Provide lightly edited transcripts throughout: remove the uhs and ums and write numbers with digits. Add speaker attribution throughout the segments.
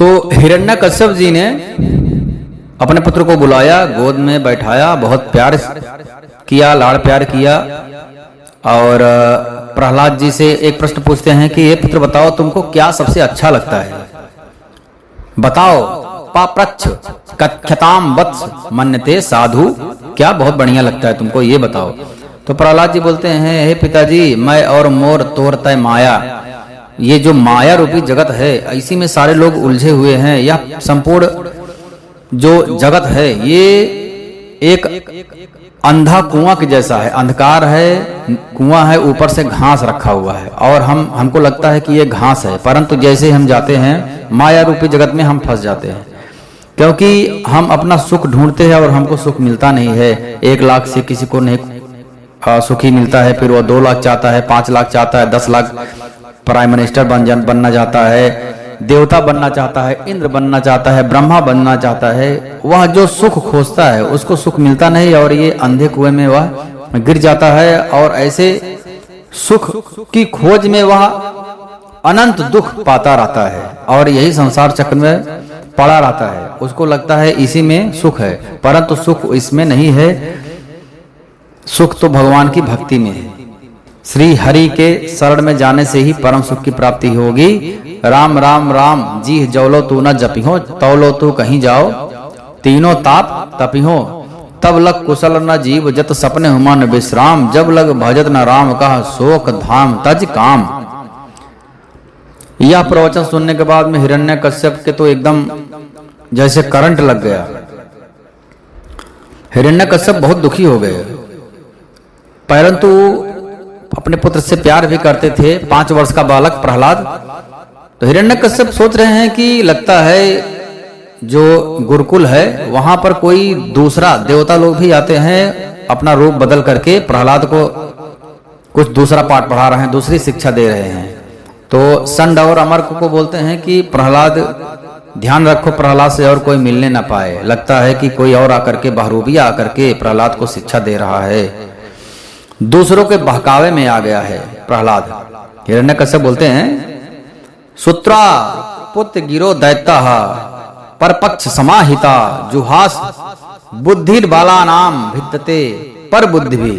Speaker 1: तो हिरण्यकश्यप जी ने अपने पुत्र को बुलाया, गोद में बैठाया, बहुत प्यार किया, लाड़ प्यार किया। और प्रहलाद जी से एक प्रश्न पूछते हैं कि ये पुत्र बताओ तुमको क्या सबसे अच्छा लगता है, बताओ। पाप्रच्छ कथ्यताम वत्स मन्यते साधु, क्या बहुत बढ़िया लगता है तुमको, ये बताओ। तो प्रहलाद जी बोलते हैं, हे पिताजी, मैं और मोर तोर तय माया, ये जो माया रूपी जगत है इसी में सारे लोग उलझे हुए हैं। यह संपूर्ण जो जगत है ये एक अंधा कुआं के जैसा है, अंधकार है, कुआं है, ऊपर से घास रखा हुआ है और हमको लगता है कि ये घास है, परंतु जैसे हम जाते हैं माया रूपी जगत में हम फंस जाते हैं, क्योंकि हम अपना सुख ढूंढते हैं और हमको सुख मिलता नहीं है। 1 लाख से किसी को नहीं सुखी मिलता है, फिर वो 2 लाख चाहता है, 5 लाख चाहता है, 10 लाख प्राइम मिनिस्टर बनना चाहता है, देवता बनना चाहता है, इंद्र बनना चाहता है, ब्रह्मा बनना चाहता है। वह जो सुख खोजता है उसको सुख मिलता नहीं और ये अंधे कुएं में वह गिर जाता है और ऐसे सुख की खोज में वह अनंत दुख पाता रहता है और यही संसार चक्र में पड़ा रहता है। उसको लगता है इसी में सुख है, परंतु सुख इसमें नहीं है, सुख तो भगवान की भक्ति में है। श्री हरि के शरण में जाने से ही परम सुख की प्राप्ति होगी। राम राम राम जी जौलो तू न जपिहो, तौलो तू कहीं जाओ, तीनों ताप तपिहो, तब लग कुशल न जीव जत सपने हुमन विश्राम, जब लग भजत न राम कह शोक धाम तज काम। यह प्रवचन सुनने के बाद में हिरण्यकश्यप के तो एकदम जैसे करंट लग गया। हिरण्यकश्यप बहुत दुखी हो गए, परंतु अपने पुत्र से प्यार भी करते थे, 5 वर्ष का बालक प्रहलाद। तो हिरण्यकश्यप सोच रहे हैं कि लगता है जो गुरुकुल है वहां पर कोई दूसरा देवता लोग भी आते हैं, अपना रूप बदल करके प्रहलाद को कुछ दूसरा पाठ पढ़ा रहे हैं, दूसरी शिक्षा दे रहे हैं। तो संड और अमर को बोलते हैं कि प्रहलाद ध्यान रखो, प्रहलाद से और कोई मिलने ना पाए, लगता है कि कोई और आकर के बहरूपिया आकर के प्रहलाद को शिक्षा दे रहा है, दूसरों के बहकावे में आ गया है प्रहलाद। हिरण्यकश्यप बोलते हैं, सूत्रा पुत्र गिरो दैत्या परपक्ष समाहिता, जुहास बुद्धि बाला नाम भित्तते पर बुद्धि भी।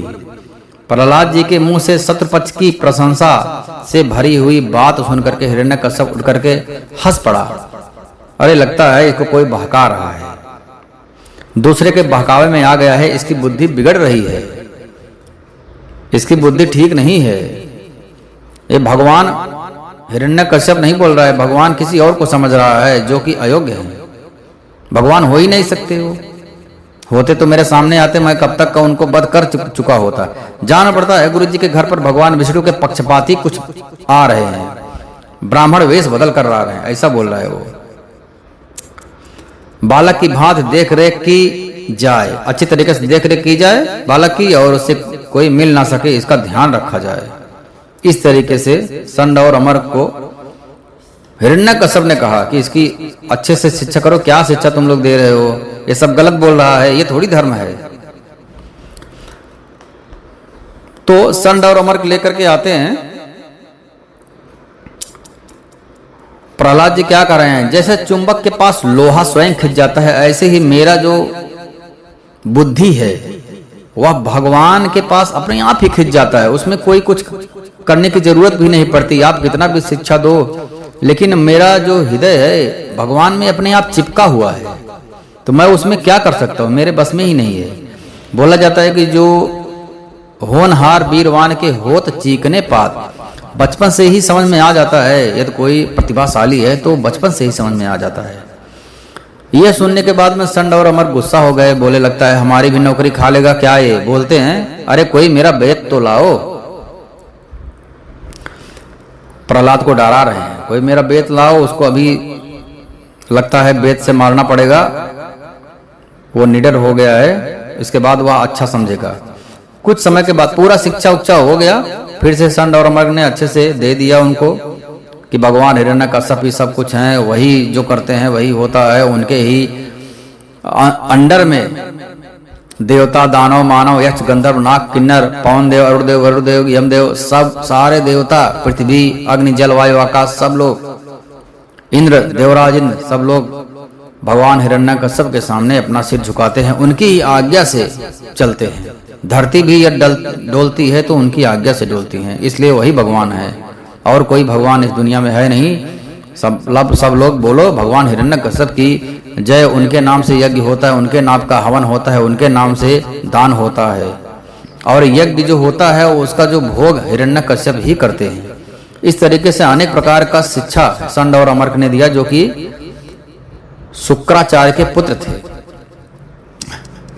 Speaker 1: प्रहलाद जी के मुंह से शत्रुपक्ष की प्रशंसा से भरी हुई बात सुनकर के हिरण्यकश्यप उठ करके हंस पड़ा। अरे लगता है इसको कोई बहका रहा है, दूसरे के बहकावे में आ गया है, इसकी बुद्धि बिगड़ रही है, इसकी बुद्धि ठीक नहीं है। ये भगवान हिरण्यकश्यप नहीं बोल रहा है, भगवान किसी और को समझ रहा है जो कि अयोग्य है। भगवान हो ही नहीं सकते, हो होते तो मेरे सामने आते, मैं कब तक का उनको वध कर चुका होता। जाना पड़ता है गुरु जी के घर पर भगवान विष्णु के पक्षपाती कुछ आ रहे हैं, ब्राह्मण वेश बदल कर रहा है, ऐसा बोल रहा है वो। बालक की भांत देख रेख की जाए, अच्छी तरीके से देख रेख की जाए बालक की, और उससे कोई मिल ना सके इसका ध्यान रखा जाए। इस तरीके से संड और अमर को हिरण्यकश्यप ने कहा कि इसकी अच्छे से शिक्षा करो, क्या शिक्षा तुम लोग दे रहे हो, ये सब गलत बोल रहा है, ये थोड़ी धर्म है। तो संड और अमर लेकर के आते हैं, प्रहलाद जी क्या कर रहे हैं, जैसे चुंबक के पास लोहा स्वयं खिंच जाता है, ऐसे ही मेरा जो बुद्धि है वह भगवान के पास अपने आप ही खिंच जाता है, उसमें कोई कुछ करने की जरूरत भी नहीं पड़ती, आप कितना भी शिक्षा दो, लेकिन मेरा जो हृदय है भगवान में अपने आप चिपका हुआ है, तो मैं उसमें क्या कर सकता हूँ, मेरे बस में ही नहीं है। बोला जाता है कि जो होनहार वीरवान के होत चीकने पात, बचपन से ही समझ में आ जाता है, यदि कोई प्रतिभाशाली है तो बचपन से ही समझ में आ जाता है। यह सुनने के बाद में संड और अमर गुस्सा हो गए, बोले लगता है हमारी भी नौकरी खा लेगा क्या ये। बोलते हैं, अरे कोई मेरा बेत तो लाओ। प्रहलाद को डरा रहे हैं, कोई मेरा बेत लाओ, उसको अभी लगता है बेत से मारना पड़ेगा, वो निडर हो गया है, इसके बाद वह अच्छा समझेगा। कुछ समय के बाद पूरा शिक्षा उच्चा हो गया, फिर से संड और अमर ने अच्छे से दे दिया उनको कि भगवान हिरण्यकश्यप ही सब कुछ हैं, वही जो करते हैं वही होता है, उनके ही अंडर में देवता दानव मानव यक्ष गंधर्व नाग किन्नर पवन देव अरुणदेव वरुणदेव यमदेव सब सारे देवता, पृथ्वी अग्नि जल वायु आकाश सब लोग इंद्र, देवराज इंद्र सब लोग भगवान हिरण्यकश्यप के सामने अपना सिर झुकाते हैं, उनकी ही आज्ञा से चलते हैं। धरती भी यदि डोलती है तो उनकी आज्ञा से डोलती है, इसलिए वही भगवान है और कोई भगवान इस दुनिया में है नहीं। सब लोग बोलो भगवान हिरण्यकश्यप की जय। उनके नाम से यज्ञ होता है, उनके नाम का हवन होता है, उनके नाम से दान होता है, और यज्ञ जो होता है उसका जो भोग हिरण्यकश्यप ही करते हैं। इस तरीके से अनेक प्रकार का शिक्षा संड और अमर्क ने दिया, जो कि शुक्राचार्य के पुत्र थे।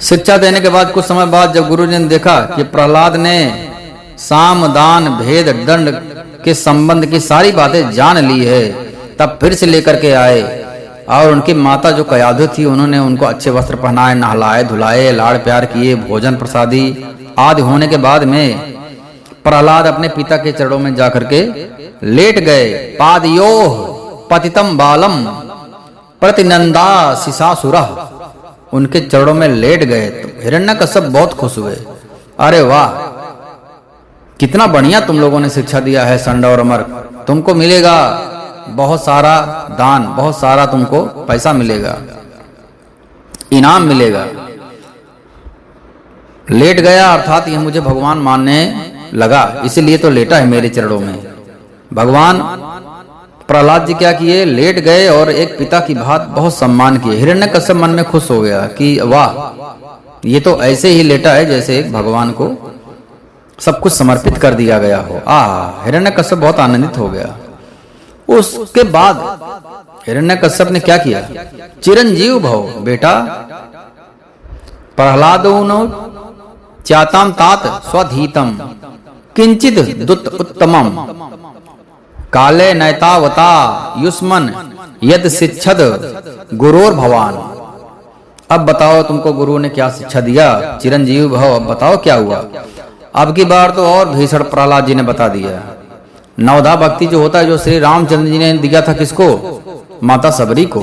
Speaker 1: शिक्षा देने के बाद कुछ समय बाद जब गुरु जी ने देखा कि प्रहलाद ने साम दान भेद दंड के संबंध की सारी बातें जान ली है, तब फिर से लेकर के आए और उनकी माता जो कयाधु थी उन्होंने उनको अच्छे वस्त्र पहनाए, नहलाए धुलाए, लाड़ प्यार किए, भोजन प्रसादी आदि होने के बाद में प्रहलाद अपने पिता के चरणों में जाकर के लेट गए। पादयोः पतितम बालम प्रतिनंदा शिशासुरः, उनके चरणों में लेट गए। तो हिरण्यकश्यप बहुत खुश हुए। अरे वाह, कितना बढ़िया तुम लोगों ने शिक्षा दिया है संड और अमर्क, तुमको मिलेगा बहुत सारा दान, बहुत सारा तुमको पैसा मिलेगा, इनाम मिलेगा। लेट गया अर्थात यह मुझे भगवान मानने लगा, इसीलिए तो लेटा है मेरे चरणों में। भगवान प्रहलाद जी क्या किए, लेट गए और एक पिता की बात बहुत सम्मान किए। हिरण्यकश्यप मन में खुश हो गया कि वाह, ये तो ऐसे ही लेटा है जैसे एक भगवान को सब कुछ समर्पित कर दिया गया हो। हिरण्यकश्यप बहुत आनंदित हो गया। उसके बाद हिरण्यकश्यप ने क्या किया, चिरंजीव भव बेटा प्रहलादोनो चाताम तात स्वधीतम किंचित दुत उत्तमम काले नैतावता युष्मन यद शिक्षद गुरोर भवान। अब बताओ तुमको गुरु ने क्या शिक्षा दिया, चिरंजीव भव। अब बताओ क्या हुआ। अब की बार तो और भीषण प्रहलाद जी ने बता दिया। नवधा भक्ति जो होता है, जो श्री रामचंद्र जी ने दिया था किसको, माता सबरी को।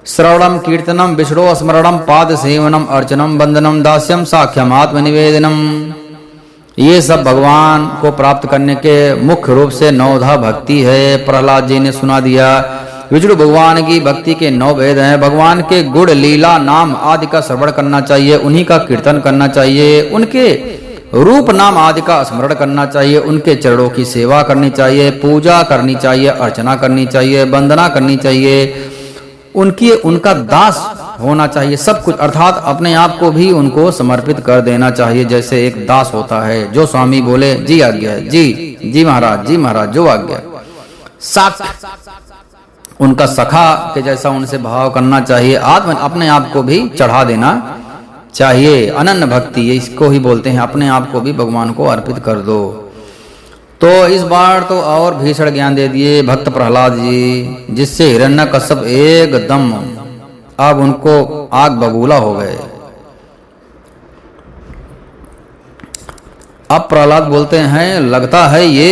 Speaker 1: श्रवणम कीर्तनम विष्णु स्मरणम पाद सेवनम अर्चनम वंदनम दास्यम साख्यम आत्मनिवेदनम, ये सब भगवान को प्राप्त करने के मुख्य रूप से नवधा भक्ति है। प्रहलाद जी ने सुना दिया। विष्णु भगवान की भक्ति के 9 भेद हैं। भगवान के गुण लीला नाम आदि का श्रवण करना चाहिए, उन्हीं का कीर्तन करना चाहिए, उनके रूप नाम आदि का स्मरण करना चाहिए, उनके चरणों की सेवा करनी चाहिए, पूजा करनी चाहिए, अर्चना करनी चाहिए, वंदना करनी चाहिए, उनका दास होना चाहिए। सब कुछ अर्थात अपने आप को भी उनको समर्पित कर देना चाहिए, जैसे एक दास होता है। जो स्वामी बोले जी आज्ञा है, जी महाराज, जी महाराज, जो आज्ञा। उनका सखा के जैसा उनसे भाव करना चाहिए। अपने आप को भी चढ़ा देना चाहिए। अनन्य भक्ति, इसको ही बोलते हैं, अपने आप को भी भगवान को अर्पित कर दो। तो इस बार तो और भीषण ज्ञान दे दिए भक्त प्रहलाद जी, जिससे हिरण्यकश्यप एकदम अब उनको आग बबूला हो गए। अब प्रहलाद बोलते हैं, लगता है ये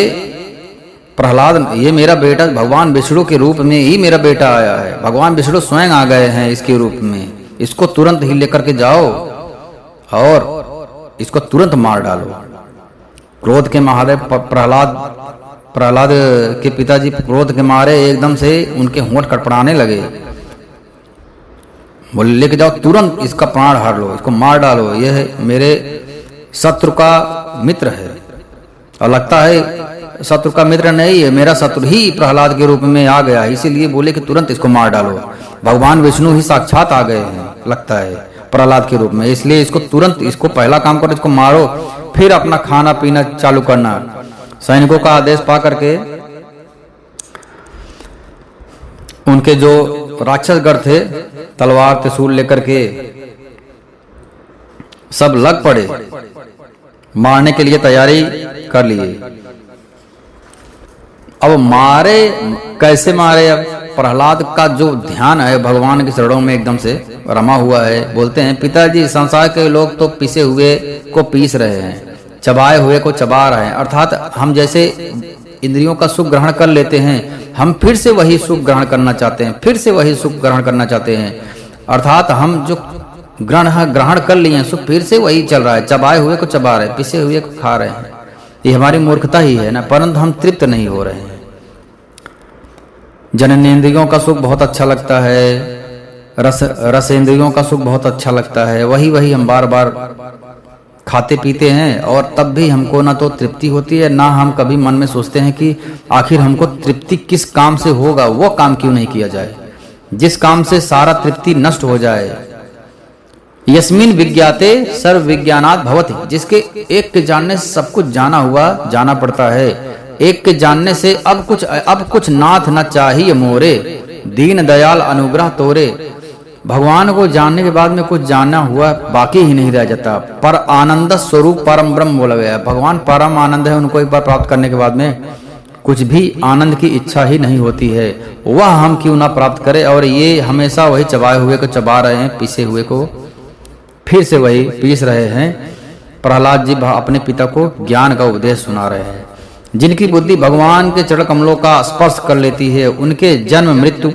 Speaker 1: प्रहलाद, ये मेरा बेटा भगवान विष्णु के रूप में ही मेरा बेटा आया है। भगवान विष्णु स्वयं आ गए हैं इसके रूप में। इसको तुरंत ही लेकर के जाओ और इसको तुरंत मार डालो। क्रोध के मारे प्रहलाद के पिताजी क्रोध के मारे एकदम से उनके होंठ कटपड़ाने लगे। बोले लेके जाओ तुरंत, इसका प्राण हर लो, इसको मार डालो, यह मेरे शत्रु का मित्र है। और लगता है शत्रु का मित्र नहीं है, मेरा शत्रु ही प्रहलाद के रूप में आ गया, इसीलिए बोले कि तुरंत इसको मार डालो। भगवान विष्णु ही साक्षात आ गए हैं लगता है प्रहलाद के रूप में, इसलिए इसको तुरंत, इसको पहला काम करो, इसको मारो, फिर अपना खाना पीना चालू करना। सैनिकों का आदेश पा करके उनके जो राक्षसगढ़ थे तलवार त्रिशूल लेकर के सब लग पड़े, मारने के लिए तैयारी कर लिए। अब मारे कैसे मारे। अब प्रहलाद का जो ध्यान है भगवान के चरणों में एकदम से रमा हुआ है। बोलते हैं पिताजी संसार के लोग तो पिसे हुए को पीस रहे हैं, चबाए हुए को चबा रहे हैं। अर्थात हम जैसे इंद्रियों का सुख ग्रहण कर लेते हैं, हम फिर से वही सुख ग्रहण करना चाहते हैं, फिर से वही सुख ग्रहण करना चाहते हैं। अर्थात हम जो ग्रहण कर लिए हैं सुख, फिर से वही चल रहा है, चबाए हुए को चबा रहे हैं, पिसे हुए को खा रहे हैं। ये हमारी मूर्खता ही है ना, परंतु हम तृप्त नहीं हो रहे हैं। जननेंद्रियों का सुख बहुत अच्छा लगता है, रसेंद्रियों का सुख बहुत अच्छा लगता है, वही हम बार बार खाते पीते हैं और तब भी हमको ना तो तृप्ति होती है, ना हम कभी मन में सोचते हैं कि आखिर हमको तृप्ति किस काम से होगा, वो काम क्यों नहीं किया जाए जिस काम से सारा तृप्ति नष्ट हो जाए। यस्मिन विज्ञाते सर्व विज्ञानात् भवति, जिसके एक के जानने से सब कुछ जाना पड़ता है। एक के जानने से अब कुछ नाथ न चाहिए मोरे, दीन दयाल अनुग्रह तोरे। भगवान को जानने के बाद में कुछ जाना हुआ बाकी ही नहीं रह जाता। पर आनंद स्वरूप परम ब्रह्म बोला गया। भगवान परम आनंद है, उनको एक बार प्राप्त करने के बाद में कुछ भी आनंद की इच्छा ही नहीं होती है। वह हम क्यों ना प्राप्त करें। और ये हमेशा वही चबाए हुए को चबा रहे हैं, पीसे हुए को फिर से वही पीस रहे हैं। प्रहलाद जी अपने पिता को ज्ञान का उपदेश सुना रहे हैं। जिनकी बुद्धि भगवान के चरण कमलों का स्पर्श कर लेती है, उनके जन्म मृत्यु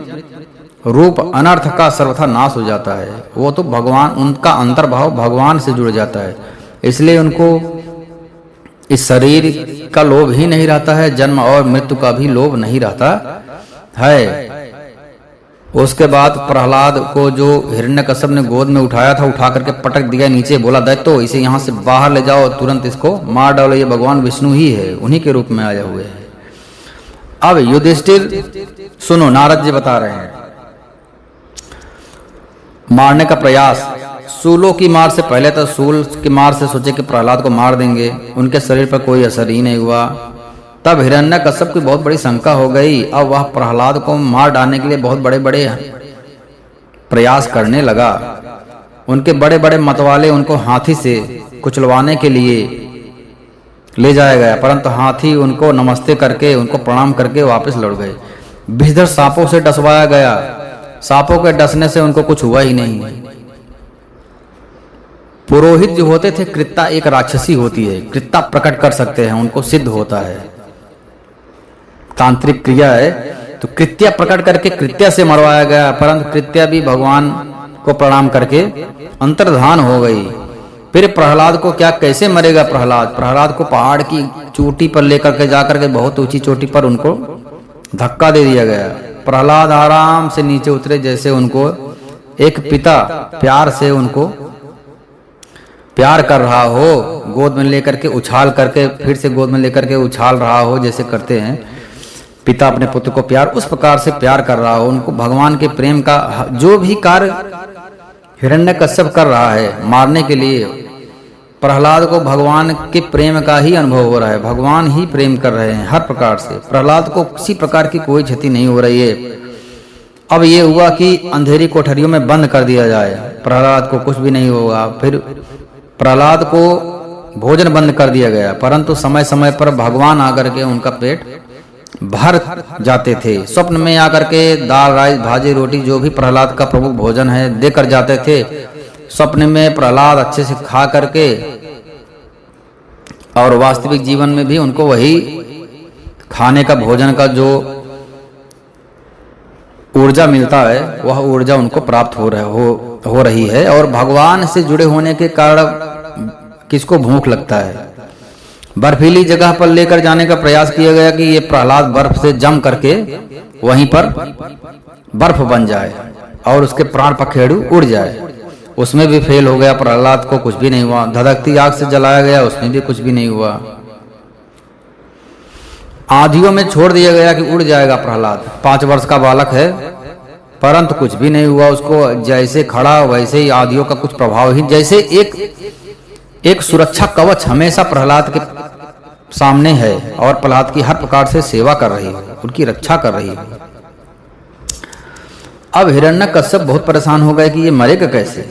Speaker 1: रूप अनर्थ का सर्वथा नाश हो जाता है। वो तो भगवान, उनका अंतर्भाव भगवान से जुड़ जाता है, इसलिए उनको इस शरीर का लोभ ही नहीं रहता है, जन्म और मृत्यु का भी लोभ नहीं रहता है। उसके बाद प्रहलाद को जो हिरण्यकश्यप ने गोद में उठाया था, उठा करके पटक दिया नीचे, बोला दैत्यो इसे यहाँ से बाहर ले जाओ, तुरंत इसको मार डालो, ये भगवान विष्णु ही है, उन्हीं के रूप में आए हुए हैं। अब युधिष्ठिर सुनो, नारद जी बता रहे हैं मारने का प्रयास। सूलों की मार से पहले तो सूल की मार से सोचे कि प्रहलाद को मार देंगे, उनके शरीर पर कोई असर ही नहीं हुआ। तब हिरण्यकश्यप की बहुत बड़ी शंका हो गई। अब वह प्रहलाद को मार डालने के लिए बहुत बड़े बड़े प्रयास करने लगा। उनके बड़े बड़े मतवाले उनको हाथी से कुचलवाने के लिए ले जाया गया, परंतु हाथी उनको नमस्ते करके, उनको प्रणाम करके वापस लौट गए। विषधर सांपों से डसवाया गया, सांपों के डसने से उनको कुछ हुआ ही नहीं। पुरोहित जो होते थे, कृत्ता एक राक्षसी होती है, कृत्ता प्रकट कर सकते हैं, उनको सिद्ध होता है, तांत्रिक क्रिया है। तो कृत्या प्रकट करके कृत्या से मरवाया गया, परंतु कृत्या भी भगवान को प्रणाम करके अंतर्धान हो गई। फिर प्रहलाद को क्या, कैसे मरेगा प्रहलाद को पहाड़ की चोटी पर लेकर के जाकर के बहुत ऊंची चोटी पर उनको धक्का दे दिया गया। प्रहलाद आराम से नीचे उतरे, जैसे उनको एक पिता प्यार से उनको प्यार कर रहा हो, गोद में लेकर के उछाल करके, फिर से गोद में लेकर के उछाल रहा हो, जैसे करते हैं पिता अपने पुत्र को प्यार, उस प्रकार से प्यार कर रहा हो। उनको भगवान के प्रेम का जो भी कार्य हिरण्यकश्यप कर रहा है मारने के लिए, प्रहलाद को भगवान के प्रेम का ही अनुभव हो रहा है, भगवान ही प्रेम कर रहे हैं हर प्रकार से। प्रहलाद को किसी प्रकार की कोई क्षति नहीं हो रही है। अब ये हुआ कि अंधेरी कोठरियों में बंद कर दिया जाए, प्रहलाद को कुछ भी नहीं होगा। फिर प्रहलाद को भोजन बंद कर दिया गया, परंतु समय समय पर भगवान आकर के उनका पेट भर जाते थे। स्वप्न में आकर के दाल राइस भाजी रोटी जो भी प्रहलाद का प्रमुख भोजन है देकर जाते थे। स्वप्न में प्रहलाद अच्छे से खा करके, और वास्तविक जीवन में भी उनको वही खाने का भोजन का जो ऊर्जा मिलता है, वह ऊर्जा उनको प्राप्त हो रही है। और भगवान से जुड़े होने के कारण किसको भूख लगता है। बर्फीली जगह पर लेकर जाने का प्रयास किया गया कि ये प्रहलाद बर्फ से जम करके वहीं पर बर्फ बन जाए और उसके प्राण पखेरु उड़ जाए। उसमें भी फेल हो गया, प्रहलाद को कुछ भी नहीं हुआ। धधकती आग से जलाया गया, उसमें भी कुछ भी नहीं हुआ। आंधियों में छोड़ दिया गया कि उड़ जाएगा प्रहलाद, 5 वर्ष का बालक है, परंतु कुछ भी नहीं हुआ। उसको जैसे खड़ा वैसे ही आंधियों का कुछ प्रभाव ही, जैसे एक सुरक्षा कवच हमेशा प्रहलाद के सामने है और प्रहलाद की हर प्रकार से सेवा कर रही है, उनकी रक्षा कर रही है। अब हिरण्यकश्यप बहुत परेशान हो गए कि ये मरेगा कैसे।